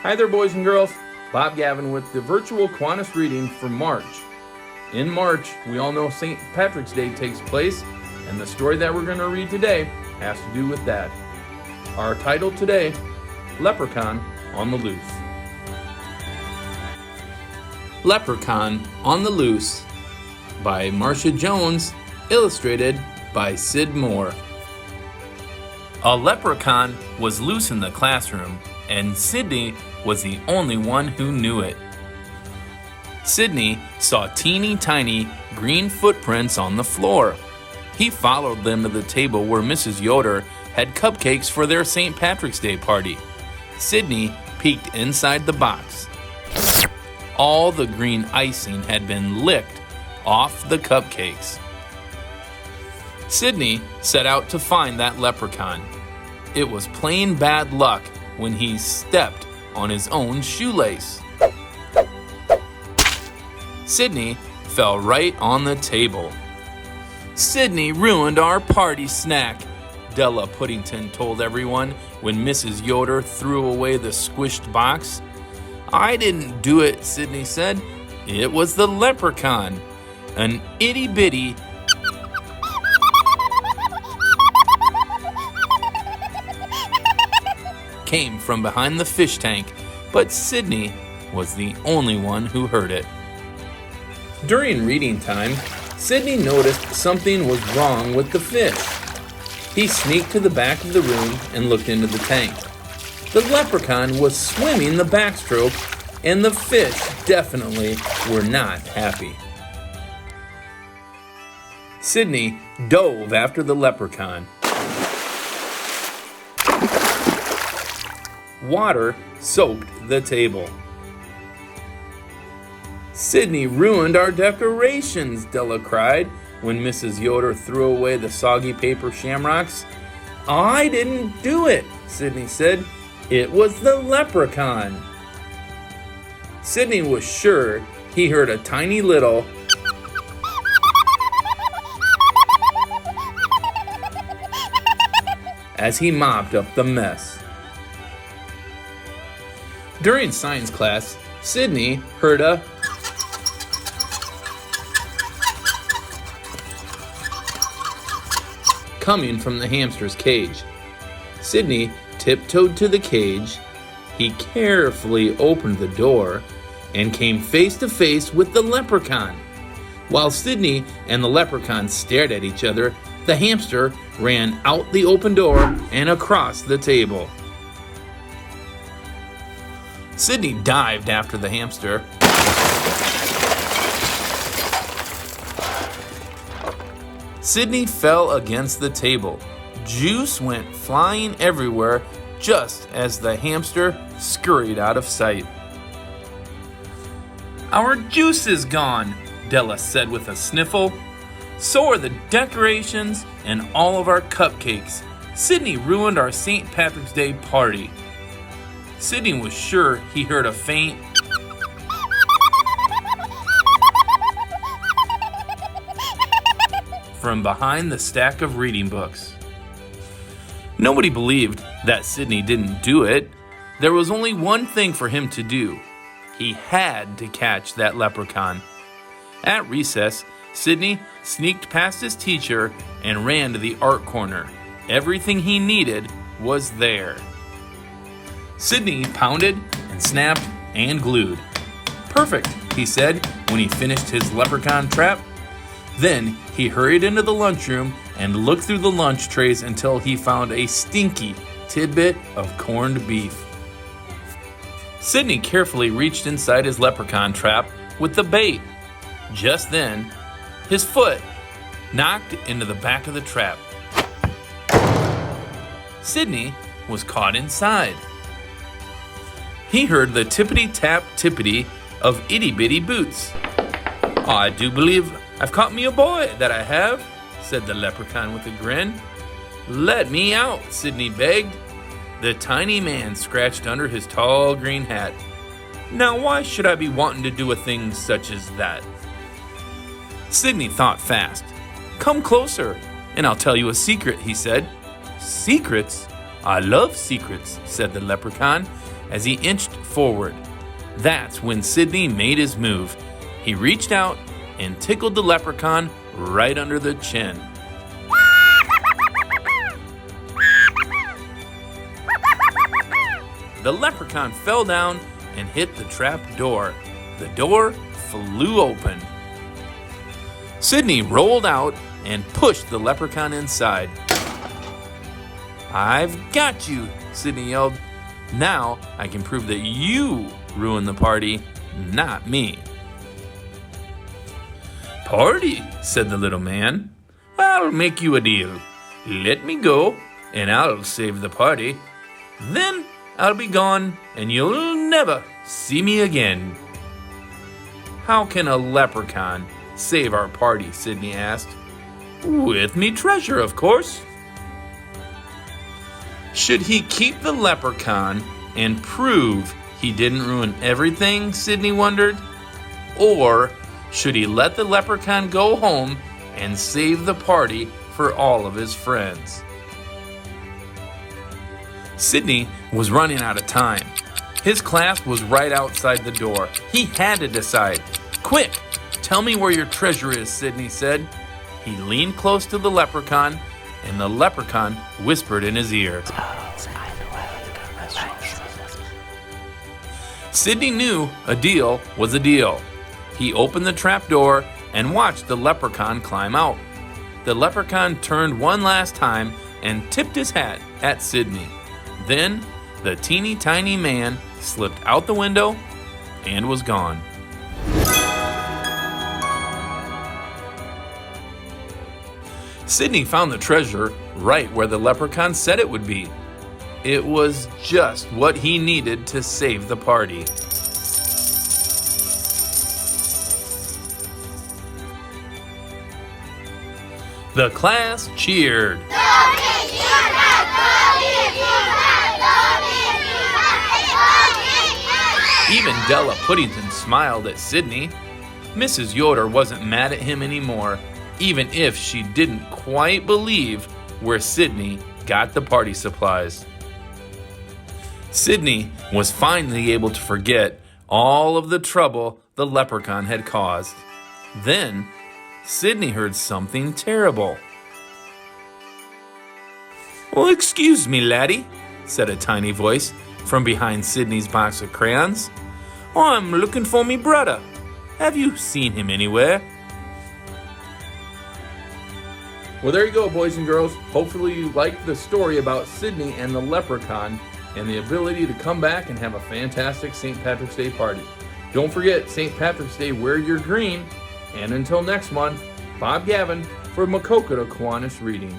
Hi there, boys and girls. Bob Gavin with the virtual Kiwanis reading for March. In March, we all know St. Patrick's Day takes place, and the story that we're going to read today has to do with that. Our title today, Leprechaun on the Loose. Leprechaun on the Loose by Marcia Jones, illustrated by Sid Moore. A leprechaun was loose in the classroom, and Sydney was the only one who knew it. Sydney saw teeny tiny green footprints on the floor. He followed them to the table where Mrs. Yoder had cupcakes for their St. Patrick's Day party. Sydney peeked inside the box. All the green icing had been licked off the cupcakes. Sydney set out to find that leprechaun. It was plain bad luck when he stepped on his own shoelace. Sydney fell right on the table. "Sydney ruined our party snack," Della Puddington told everyone when Mrs. Yoder threw away the squished box. "I didn't do it," Sydney said. "It was the leprechaun. An itty-bitty came from behind the fish tank, but Sydney was the only one who heard it." During reading time, Sydney noticed something was wrong with the fish. He sneaked to the back of the room and looked into the tank. The leprechaun was swimming the backstroke, and the fish definitely were not happy. Sydney dove after the leprechaun. Water soaked the table. "Sydney ruined our decorations," Della cried when Mrs. Yoder threw away the soggy paper shamrocks. "I didn't do it," Sydney said. "It was the leprechaun." Sydney was sure he heard a tiny little as he mopped up the mess. During science class, Sydney heard a coming from the hamster's cage. Sydney tiptoed to the cage. He carefully opened the door and came face to face with the leprechaun. While Sydney and the leprechaun stared at each other, the hamster ran out the open door and across the table. Sydney dived after the hamster. Sydney fell against the table. Juice went flying everywhere just as the hamster scurried out of sight. "Our juice is gone," Della said with a sniffle. "So are the decorations and all of our cupcakes. Sydney ruined our St. Patrick's Day party." Sydney was sure he heard a faint from behind the stack of reading books. Nobody believed that Sydney didn't do it. There was only one thing for him to do. He had to catch that leprechaun. At recess, Sydney sneaked past his teacher and ran to the art corner. Everything he needed was there. Sydney pounded and snapped and glued. "Perfect," he said when he finished his leprechaun trap. Then he hurried into the lunchroom and looked through the lunch trays until he found a stinky tidbit of corned beef. Sydney carefully reached inside his leprechaun trap with the bait. Just then, his foot knocked into the back of the trap. Sydney was caught inside. He heard the tippity-tap-tippity of itty-bitty boots. "I do believe I've caught me a boy, that I have," said the leprechaun with a grin. "Let me out," Sydney begged. The tiny man scratched under his tall green hat. "Now why should I be wanting to do a thing such as that?" Sydney thought fast. "Come closer, and I'll tell you a secret," he said. "Secrets? I love secrets," said the leprechaun. as he inched forward. That's when Sydney made his move. He reached out and tickled the leprechaun right under the chin. The leprechaun fell down and hit the trap door. The door flew open. Sydney rolled out and pushed the leprechaun inside. "I've got you," Sydney yelled. "Now I can prove that you ruined the party, not me." "Party," said the little man. "I'll make you a deal. Let me go, and I'll save the party. Then I'll be gone, and you'll never see me again." "How can a leprechaun save our party?" Sydney asked. "With me treasure, of course." Should he keep the leprechaun and prove he didn't ruin everything, Sydney wondered? Or should he let the leprechaun go home and save the party for all of his friends? Sydney was running out of time. His class was right outside the door. He had to decide. "Quick, tell me where your treasure is," Sydney said. He leaned close to the leprechaun, and the leprechaun whispered in his ear. Sydney knew a deal was a deal. He opened the trap door and watched the leprechaun climb out. The leprechaun turned one last time and tipped his hat at Sydney. Then the teeny tiny man slipped out the window and was gone. Sydney found the treasure right where the leprechaun said it would be. It was just what he needed to save the party. The class cheered. Even Della Puddington smiled at Sydney. Mrs. Yoder wasn't mad at him anymore, even if she didn't quite believe where Sydney got the party supplies. Sydney was finally able to forget all of the trouble the leprechaun had caused. Then, Sydney heard something terrible. "Well, excuse me, laddie," said a tiny voice from behind Sydney's box of crayons. "I'm looking for me brother. Have you seen him anywhere?" Well, there you go, boys and girls. Hopefully you liked the story about Sydney and the leprechaun and the ability to come back and have a fantastic St. Patrick's Day party. Don't forget, St. Patrick's Day, wear your green. And until next month, Bob Gavin for Makokota Kiwanis Reading.